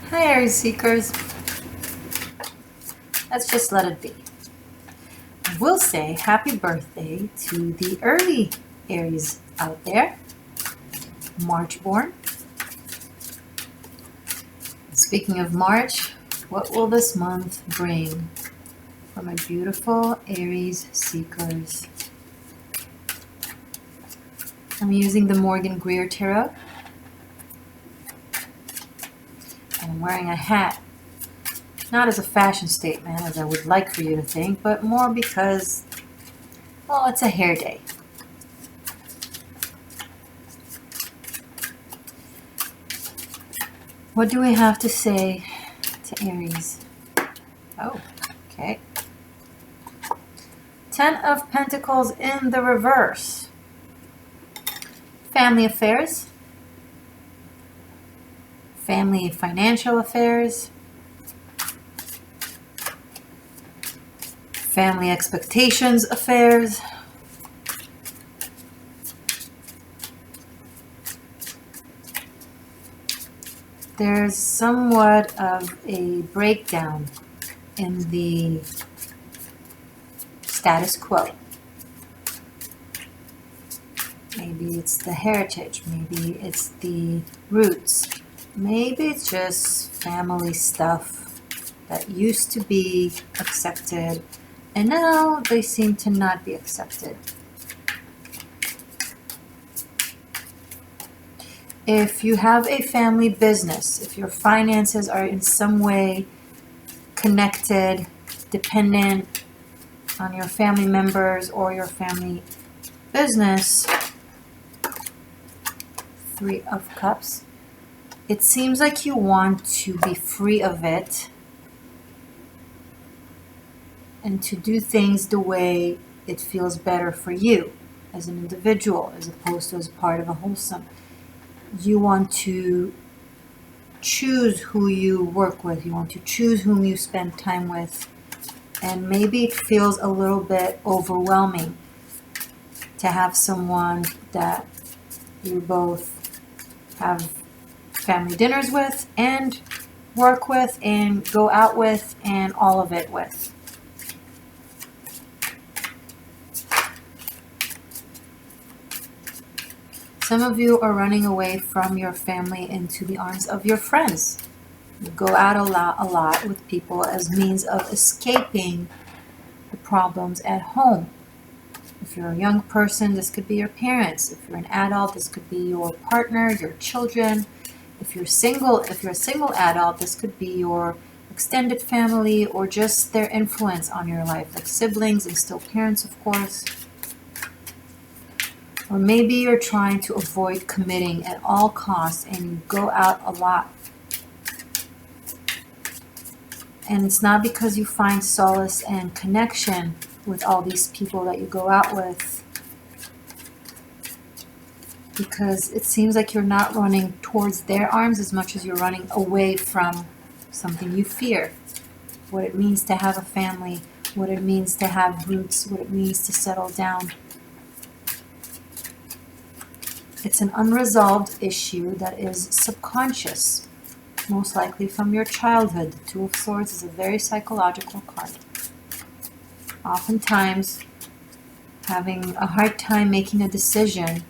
Hi Aries seekers, let's just let it be. We'll say happy birthday to the early Aries out there, March born. Speaking of March, what will this month bring for my beautiful Aries seekers? I'm using the Morgane Tarot. I'm wearing a hat, not as a fashion statement as I would like for you to think, but more because, well, it's a hair day. What do we have to say to Aries? Oh, okay. 10 of Pentacles in the reverse. Family affairs. Family financial affairs. Family expectations affairs. There's somewhat of a breakdown in the status quo. Maybe it's the heritage, maybe it's the roots, maybe it's just family stuff that used to be accepted and now they seem to not be accepted. If you have a family business, if your finances are in some way connected, dependent on your family members or your family business, 3 of Cups, it seems like you want to be free of it and to do things the way it feels better for you as an individual as opposed to as part of a wholesome. You want to choose who you work with. You want to choose whom you spend time with. And maybe it feels a little bit overwhelming to have someone that you both have family dinners with and work with and go out with and all of it with. Some of you are running away from your family into the arms of your friends. You go out a lot with people as means of escaping the problems at home. If you're a young person, this could be your parents. If you're an adult, this could be your partner, your children. If you're a single adult, this could be your extended family or just their influence on your life, like siblings and still parents, of course. Or maybe you're trying to avoid committing at all costs and you go out a lot. And it's not because you find solace and connection with all these people that you go out with, because it seems like you're not running towards their arms as much as you're running away from something you fear. What it means to have a family, what it means to have roots, what it means to settle down. It's an unresolved issue that is subconscious, most likely from your childhood. The 2 of Swords is a very psychological card. Oftentimes, having a hard time making a decision,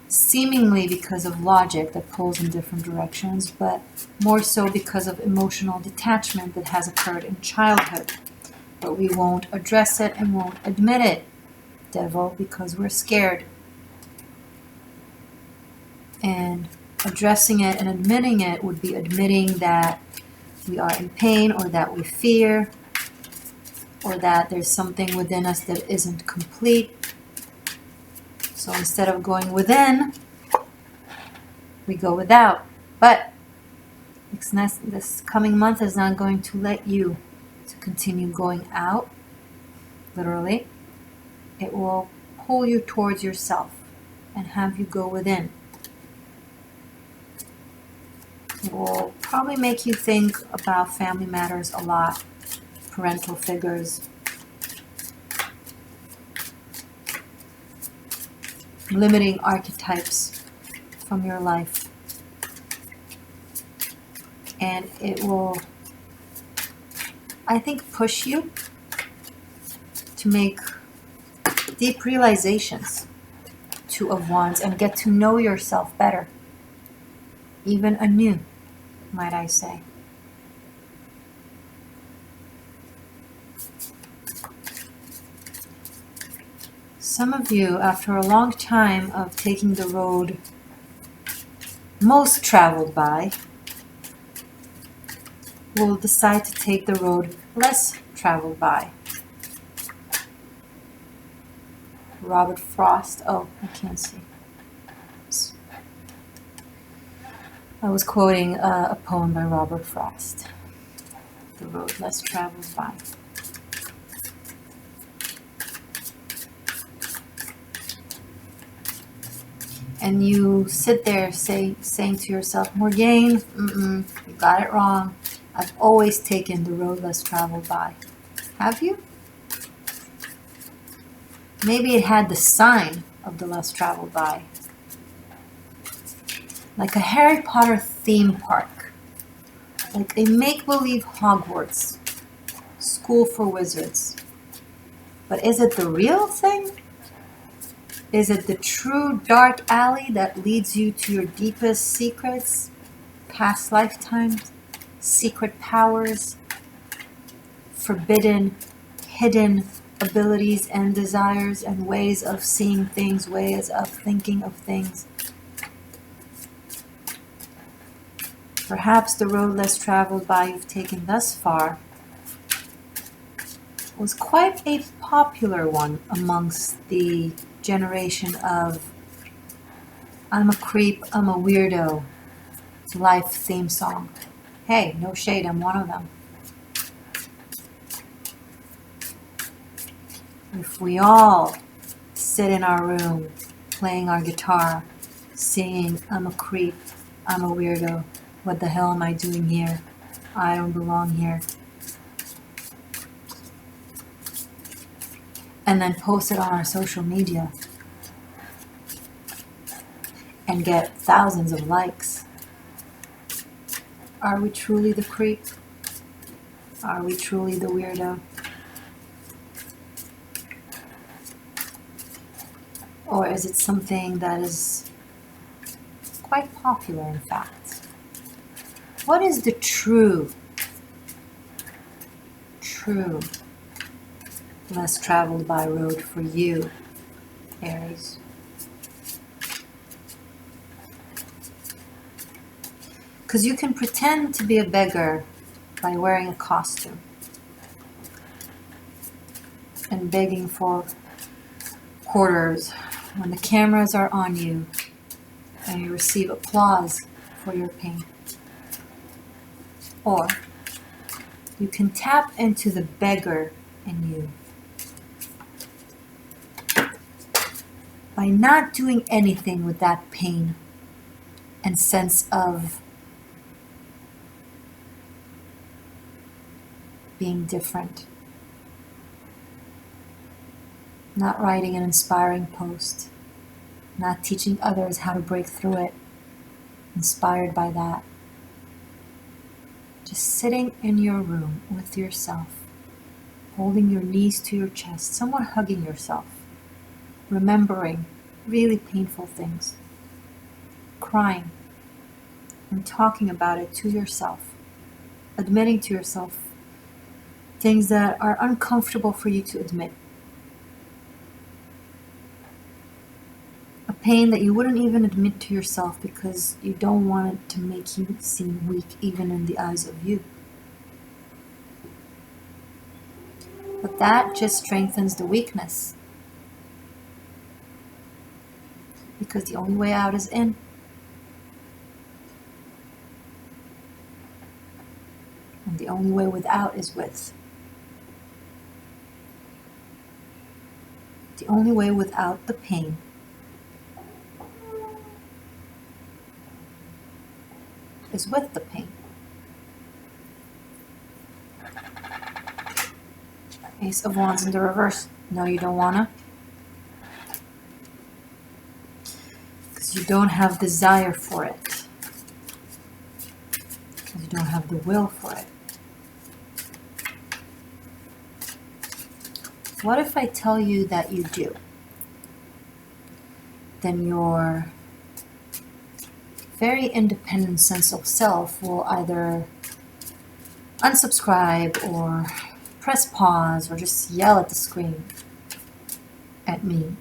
seemingly because of logic that pulls in different directions, but more so because of emotional detachment that has occurred in childhood. But we won't address it and won't admit it, Devil, because we're scared. And addressing it and admitting it would be admitting that we are in pain or that we fear or that there's something within us that isn't complete. So instead of going within, we go without. But this coming month is not going to let you to continue going out, literally. It will pull you towards yourself and have you go within. It will probably make you think about family matters a lot, parental figures, limiting archetypes from your life. And it will, I think, push you to make deep realizations, Two of Wands, and get to know yourself better, even anew, might I say. Some of you, after a long time of taking the road most traveled by, will decide to take the road less traveled by. Robert Frost. Oh, I can't see. I was quoting a poem by Robert Frost. The road less traveled by. And you sit there saying to yourself, Morgane, you got it wrong. I've always taken the road less traveled by. Have you? Maybe it had the sign of the less traveled by. Like a Harry Potter theme park. Like a make-believe Hogwarts. School for wizards. But is it the real thing? Is it the true dark alley that leads you to your deepest secrets, past lifetimes, secret powers, forbidden, hidden abilities and desires and ways of seeing things, ways of thinking of things? Perhaps the road less traveled by you've taken thus far was quite a popular one amongst the generation of I'm a creep, I'm a weirdo life theme song. Hey, no shade, I'm one of them. If we all sit in our room playing our guitar, singing I'm a creep, I'm a weirdo, what the hell am I doing here? I don't belong here. And then post it on our social media and get thousands of likes. Are we truly the creep? Are we truly the weirdo? Or is it something that is quite popular, in fact? What is the true less traveled by road for you, Aries? Because you can pretend to be a beggar by wearing a costume and begging for quarters when the cameras are on you and you receive applause for your pain. Or you can tap into the beggar in you by not doing anything with that pain and sense of being different. Not writing an inspiring post. Not teaching others how to break through it. Inspired by that. Just sitting in your room with yourself. Holding your knees to your chest. Somewhat hugging yourself. Remembering really painful things. Crying. And talking about it to yourself. Admitting to yourself things that are uncomfortable for you to admit. A pain that you wouldn't even admit to yourself because you don't want it to make you seem weak even in the eyes of you. But that just strengthens the weakness. Because the only way out is in. And the only way without is with. The only way without the pain is with the pain. Ace of Wands in the reverse. No, you don't wanna. Because you don't have desire for it. because you don't have the will for it. What if I tell you that you do? Then your very independent sense of self will either unsubscribe or press pause or just yell at the screen at me.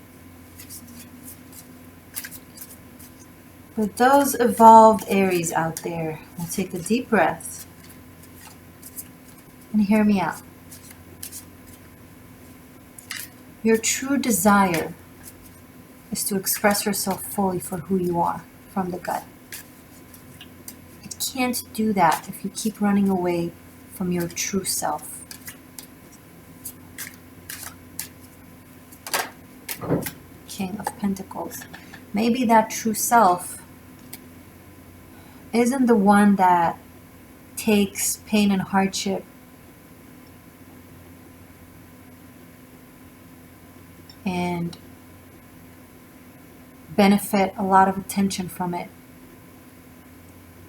But those evolved Aries out there will take a deep breath and hear me out. Your true desire is to express yourself fully for who you are from the gut. It can't do that if you keep running away from your true self. King of Pentacles. Maybe that true self isn't the one that takes pain and hardship and benefit a lot of attention from it.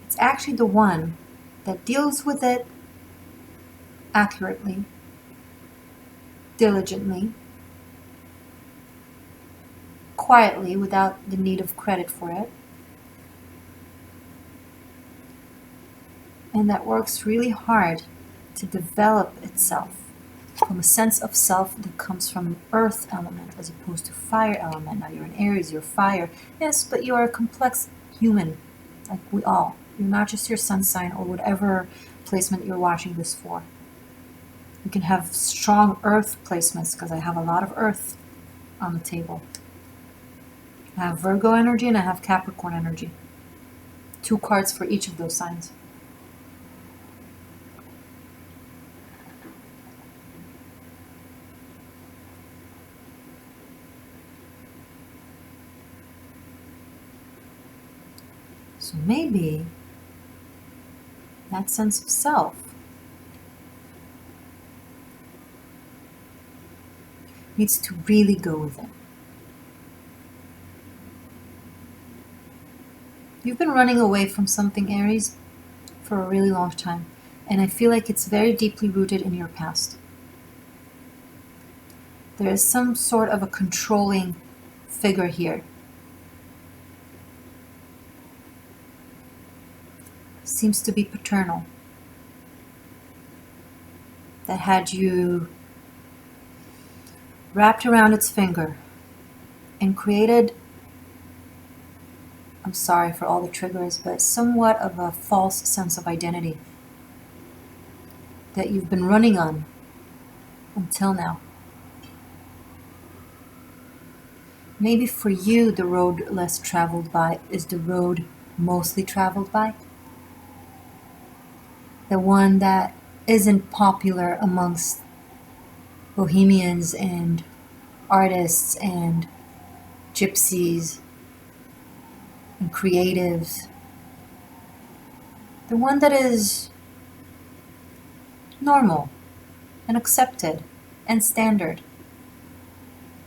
It's actually the one that deals with it accurately, diligently, quietly, without the need of credit for it, and that works really hard to develop itself from a sense of self that comes from the earth element as opposed to fire element. Now you're an Aries, you're fire. Yes, but you are a complex human, like we all. You're not just your sun sign or whatever placement you're watching this for. You can have strong earth placements because I have a lot of earth on the table. I have Virgo energy and I have Capricorn energy. 2 cards for each of those signs. So maybe that sense of self needs to really go within. You've been running away from something, Aries, for a really long time, and I feel like it's very deeply rooted in your past. There is some sort of a controlling figure here. Seems to be paternal, that had you wrapped around its finger and created, I'm sorry for all the triggers, but somewhat of a false sense of identity that you've been running on until now. Maybe for you, the road less traveled by is the road mostly traveled by. The one that isn't popular amongst bohemians and artists and gypsies and creatives. The one that is normal and accepted and standard,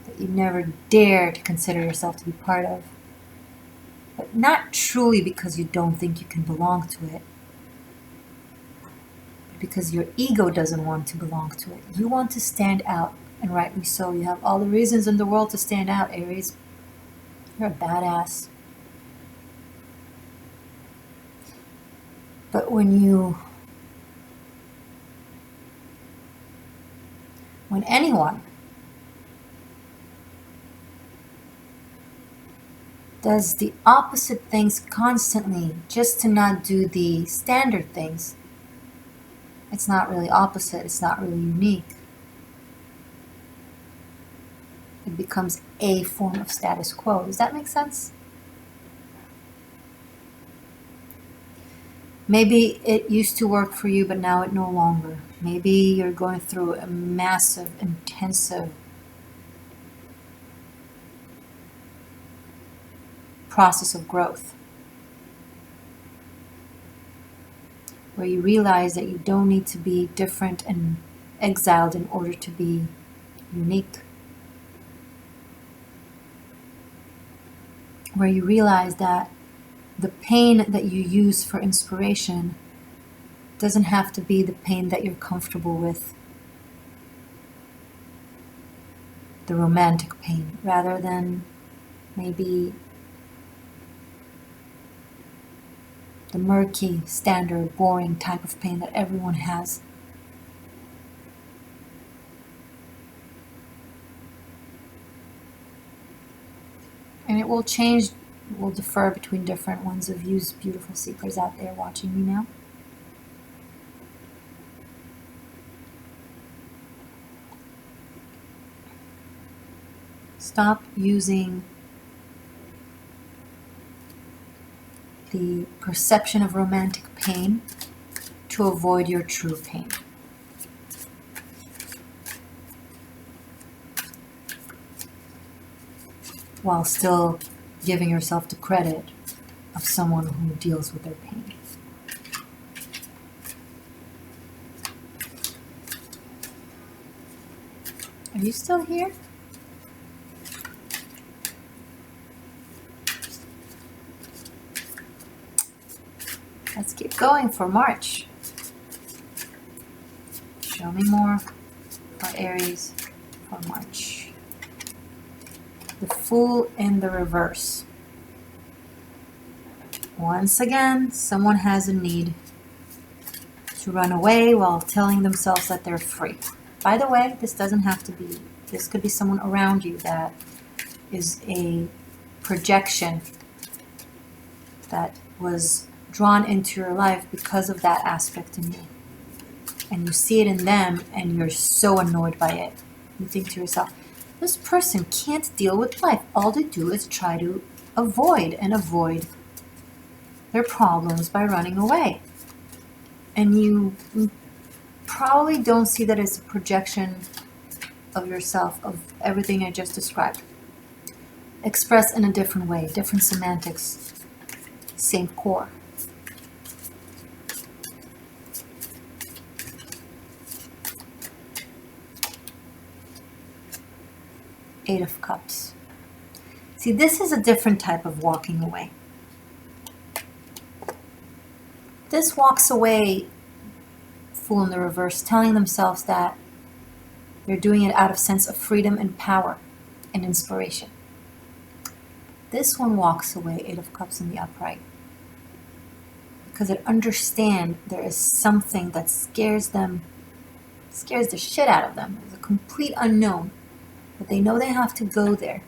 that you never dare to consider yourself to be part of. But not truly because you don't think you can belong to it, because your ego doesn't want to belong to it. You want to stand out, and rightly so. You have all the reasons in the world to stand out, Aries. You're a badass. But when anyone does the opposite things constantly just to not do the standard things, it's not really opposite, it's not really unique. It becomes a form of status quo. Does that make sense? Maybe it used to work for you, but now it no longer. Maybe you're going through a massive, intensive process of growth, where you realize that you don't need to be different and exiled in order to be unique. Where you realize that the pain that you use for inspiration doesn't have to be the pain that you're comfortable with, the romantic pain, rather than maybe the murky, standard, boring type of pain that everyone has. And it will change, it will differ between different ones of you beautiful seekers out there watching me now. Stop using the perception of romantic pain to avoid your true pain. While still giving yourself the credit of someone who deals with their pain. Are you still here? Let's keep going for March. Show me more for Aries for March. The Fool in the reverse. Once again, someone has a need to run away while telling themselves that they're free. By the way, this doesn't have to be, this could be someone around you that is a projection that was drawn into your life because of that aspect in you. And you see it in them and you're so annoyed by it. You think to yourself, this person can't deal with life. All they do is try to avoid their problems by running away. And you probably don't see that as a projection of yourself, of everything I just described. Expressed in a different way, different semantics, same core. Eight of Cups. See, this is a different type of walking away. This walks away, Fool in the reverse, telling themselves that they're doing it out of sense of freedom and power and inspiration. This one walks away, Eight of Cups in the upright, because it understands there is something that scares the shit out of them. It's a complete unknown. But they know they have to go there.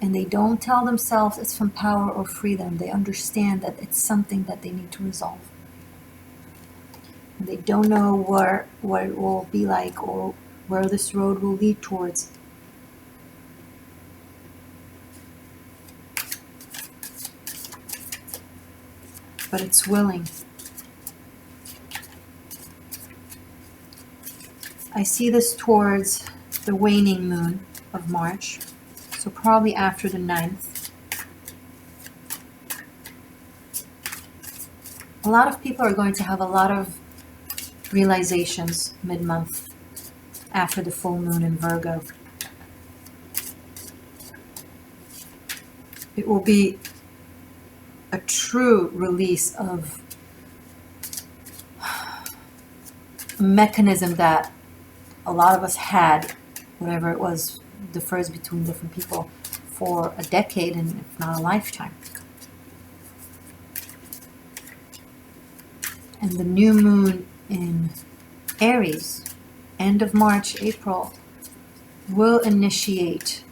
And they don't tell themselves it's from power or freedom. They understand that it's something that they need to resolve. And they don't know what it will be like or where this road will lead towards. But it's willing. I see this towards the waning moon of March, so probably after the 9th. A lot of people are going to have a lot of realizations mid-month after the full moon in Virgo. It will be a true release of a mechanism that a lot of us had, whatever it was, differs between different people for a decade and if not a lifetime. And the new moon in Aries, end of March, April, will initiate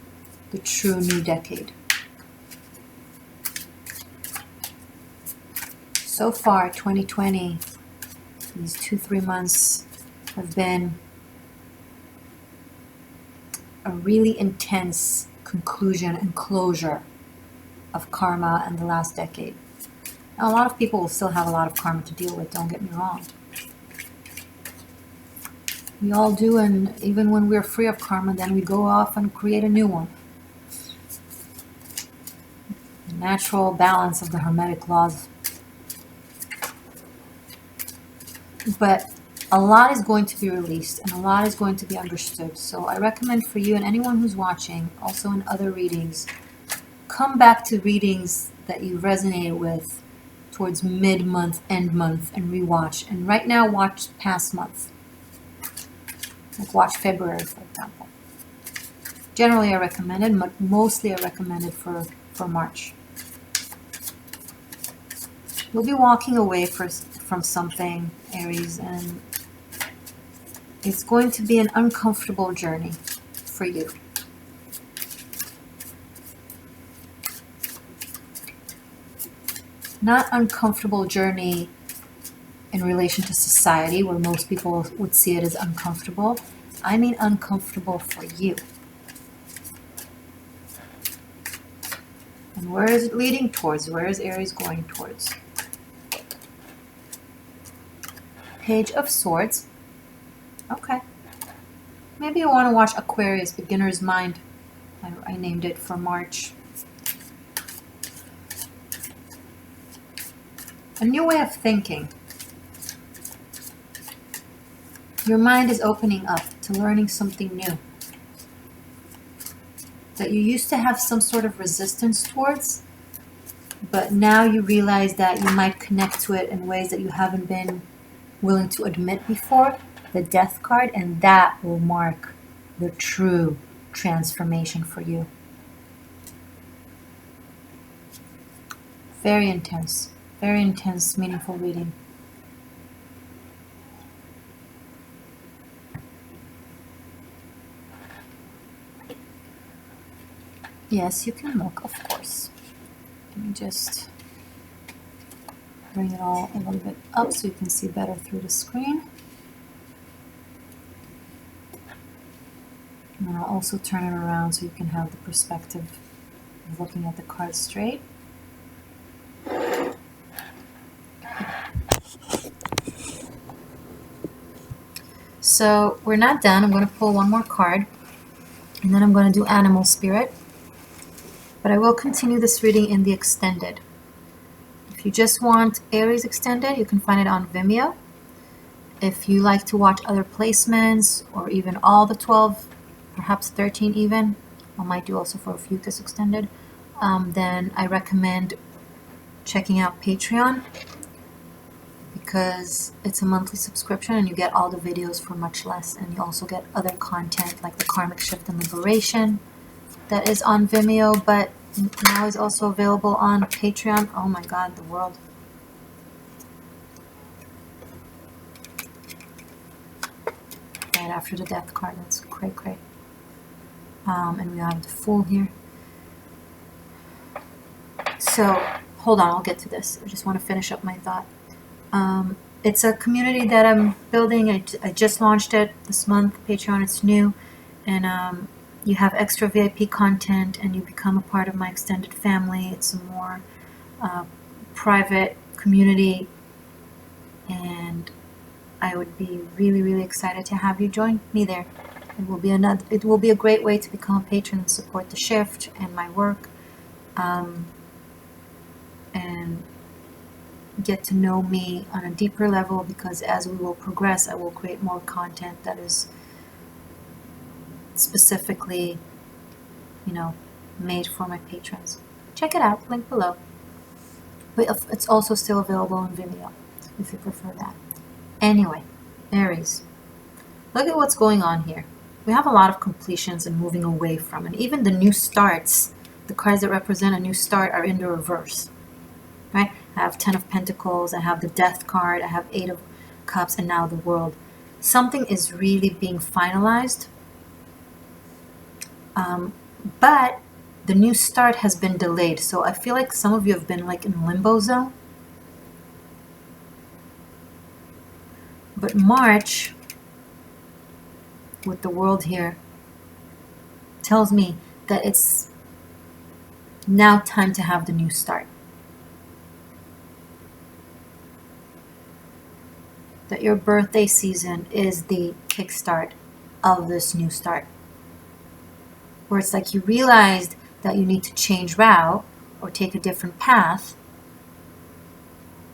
the true new decade. So far, 2020, these 2-3 months have been a really intense conclusion and closure of karma in the last decade. Now, a lot of people will still have a lot of karma to deal with, don't get me wrong. We all do, and even when we're free of karma, then we go off and create a new one. The natural balance of the Hermetic laws. But a lot is going to be released and a lot is going to be understood. So I recommend for you and anyone who's watching, also in other readings, come back to readings that you resonate with towards mid-month, end month, and rewatch. And right now, watch past month. Like watch February, for example. Generally, I recommend it, but mostly I recommend it for March. You'll be walking away from something, Aries, and it's going to be an uncomfortable journey for you. Not uncomfortable journey in relation to society, where most people would see it as uncomfortable. I mean uncomfortable for you. And where is it leading towards? Where is Aries going towards? Page of Swords. Okay. Maybe you want to watch Aquarius, Beginner's Mind. I named it for March. A new way of thinking. Your mind is opening up to learning something new that you used to have some sort of resistance towards, but now you realize that you might connect to it in ways that you haven't been willing to admit before. The Death card, and that will mark the true transformation for you. Very intense, meaningful reading. Yes, you can look, of course. Let me just bring it all a little bit up so you can see better through the screen. And then I'll also turn it around so you can have the perspective of looking at the cards straight. So we're not done. I'm going to pull one more card, and then I'm going to do Animal Spirit. But I will continue this reading in the extended. If you just want Aries extended, you can find it on Vimeo. If you like to watch other placements, or even all the 12, perhaps 13 even, I might do also for Fucus extended, then I recommend checking out Patreon, because it's a monthly subscription and you get all the videos for much less, and you also get other content like the Karmic Shift Liberation that is on Vimeo, but now is also available on Patreon. Oh my God, the world. Right after the Death card, that's cray. And we have the Fool here. So, hold on, I'll get to this. I just want to finish up my thought. It's a community that I'm building. I just launched it this month. Patreon, it's new. And you have extra VIP content, and you become a part of my extended family. It's a more private community, and I would be really excited to have you join me there. It will be a great way to become a patron and support the shift and my work, and get to know me on a deeper level, because as we will progress, I will create more content that is specifically, made for my patrons. Check it out, link below. But it's also still available on Vimeo if you prefer that. Anyway, Aries, look at what's going on here. We have a lot of completions and moving away from, and even the new starts, the cards that represent a new start, are in the reverse, right? I have 10 of Pentacles, I have the Death card, I have 8 of Cups, and now the World. Something is really being finalized, but the new start has been delayed. So I feel like some of you have been like in limbo zone. But March, with the World here, tells me that it's now time to have the new start. That your birthday season is the kickstart of this new start. Where it's like you realized that you need to change route or take a different path,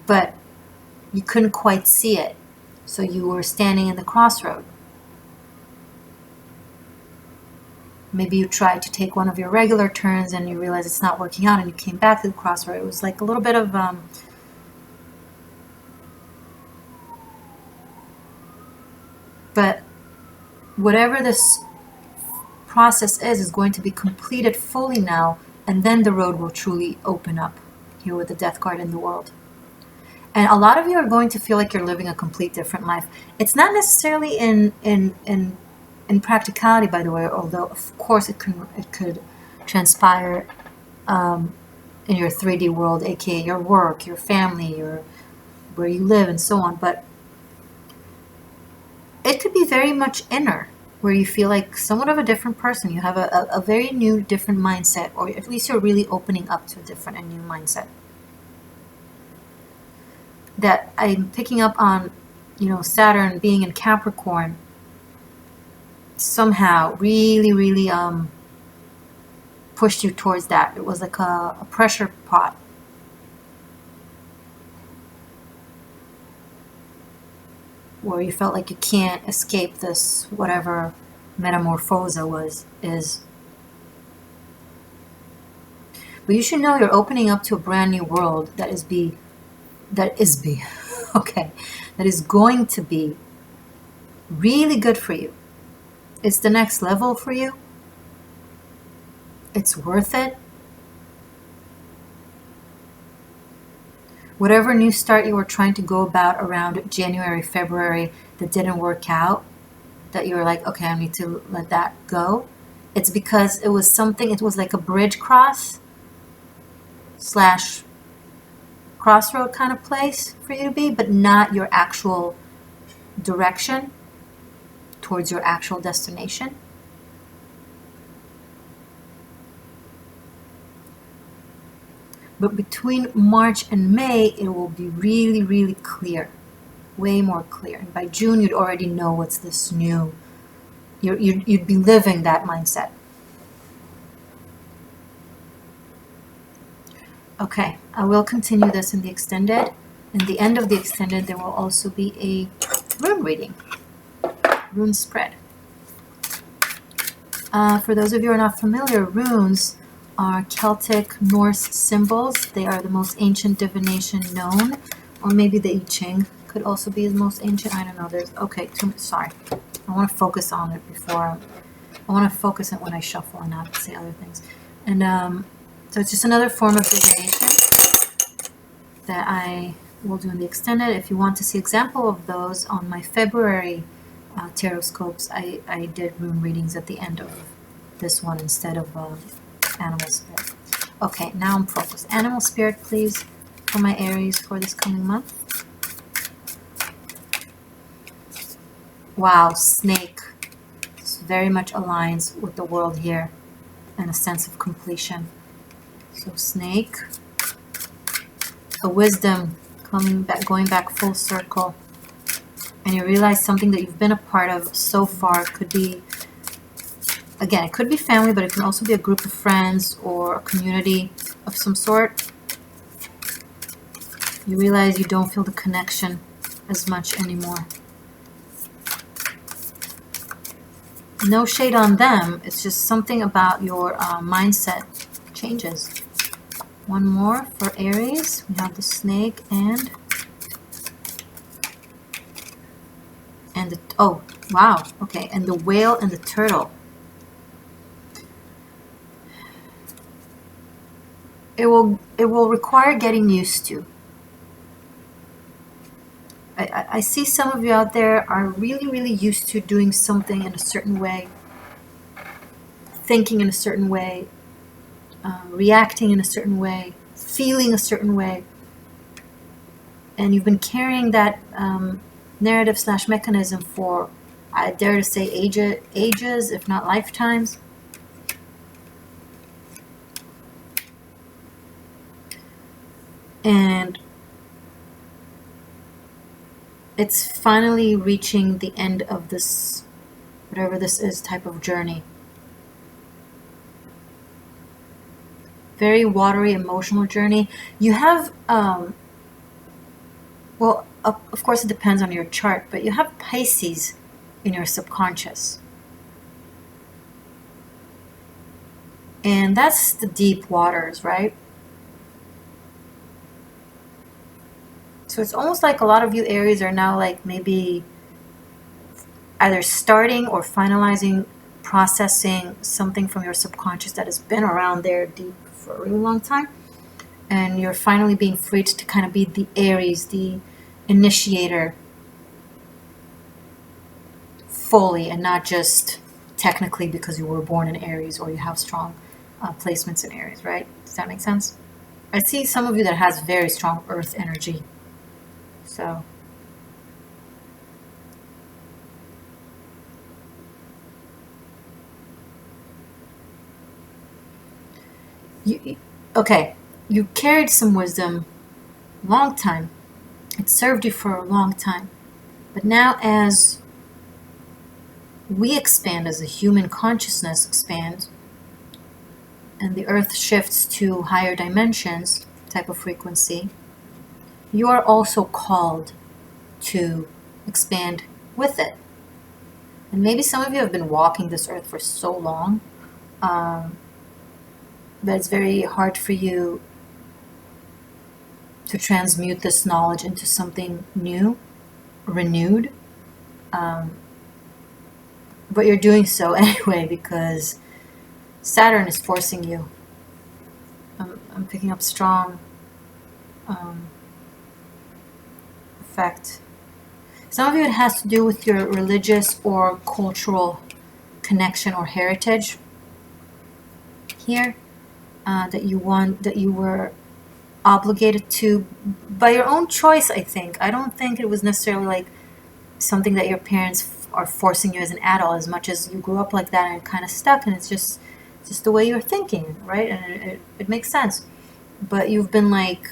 but you couldn't quite see it. So you were standing in the crossroad. Maybe you tried to take one of your regular turns and you realized it's not working out, and you came back to the crossroad. It was like a little bit of But whatever this process is going to be completed fully now, and then the road will truly open up here with the Death card in the world. And a lot of you are going to feel like you're living a complete different life. It's not necessarily in practicality, by the way, although of course it could transpire in your 3D world, aka your work, your family, your where you live, and so on. But it could be very much inner, where you feel like somewhat of a different person. You have a very new, different mindset, or at least you're really opening up to a different and new mindset. That I'm picking up on, Saturn being in Capricorn somehow really pushed you towards that. It was like a pressure pot. Where you felt like you can't escape this, whatever metamorphosa is. But you should know you're opening up to a brand new world that is okay, that is going to be really good for you. It's the next level for you. It's worth it. Whatever new start you were trying to go about around January, February that didn't work out, that you were like, okay, I need to let that go. It's because it was like a bridge crossroad kind of place for you to be, but not your actual direction towards your actual destination. But between March and May, it will be really clear, way more clear. And by June, you'd already know what's this new. You'd be living that mindset. Okay, I will continue this in the extended. In the end of the extended, there will also be a rune reading, rune spread. For those of you who are not familiar, runes are Celtic Norse symbols. They are the most ancient divination known, or maybe the I Ching could also be the most ancient. I don't know. Sorry. I want to focus on it I want to focus on it when I shuffle and not say other things. And so it's just another form of divination that I will do in the extended. If you want to see example of those on my February tarot scopes, I did rune readings at the end of this one instead of animal spirit. Okay, now I'm focused. Animal spirit, please, for my Aries for this coming month. Wow, snake. This very much aligns with the world here and a sense of completion. So snake, a wisdom going back full circle. And you realize something that you've been a part of so far. Could be, again, it could be family, but it can also be a group of friends or a community of some sort. You realize you don't feel the connection as much anymore. No shade on them. It's just something about your mindset changes. One more for Aries. We have the snake and the, oh, wow. Okay, and the whale and the turtle. It will require getting used to. I see some of you out there are really used to doing something in a certain way, thinking in a certain way, reacting in a certain way, feeling a certain way. And you've been carrying that narrative / mechanism for, I dare to say, ages, if not lifetimes. And it's finally reaching the end of this, whatever this is, type of journey. Very watery, emotional journey. You have, well, of course it depends on your chart, but you have Pisces in your subconscious. And that's the deep waters, right? So it's almost like a lot of you Aries are now like maybe either starting or finalizing, processing something from your subconscious that has been around there deep for a really long time. And you're finally being freed to kind of be the Aries, the initiator, fully, and not just technically because you were born in Aries or you have strong placements in Aries, right? Does that make sense? I see some of you that has very strong earth energy. So okay, you carried some wisdom long time. It served you for a long time. But now as we expand, as the human consciousness expands, and the earth shifts to higher dimensions type of frequency, you are also called to expand with it. And maybe some of you have been walking this earth for so long that it's very hard for you to transmute this knowledge into something new, renewed. But you're doing so anyway because Saturn is forcing you. I'm picking up strong effect. Some of you, it has to do with your religious or cultural connection or heritage here, that you were obligated to by your own choice, I think. I don't think it was necessarily like something that your parents are forcing you as an adult, as much as you grew up like that and it kind of stuck, and it's just the way you're thinking, right? And it makes sense. But you've been like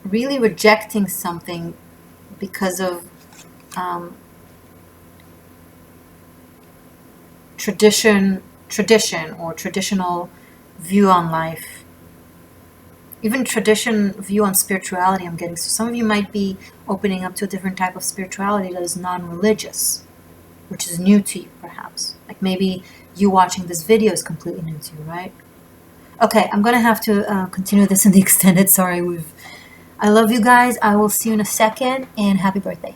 really rejecting something because of tradition or traditional view on life, even tradition view on spirituality. I'm getting, so some of you might be opening up to a different type of spirituality that is non-religious, which is new to you, perhaps. Like maybe you watching this video is completely new to you, right? Okay, I'm gonna have to continue this in the extended. Sorry, I love you guys. I will see you in a second, and happy birthday.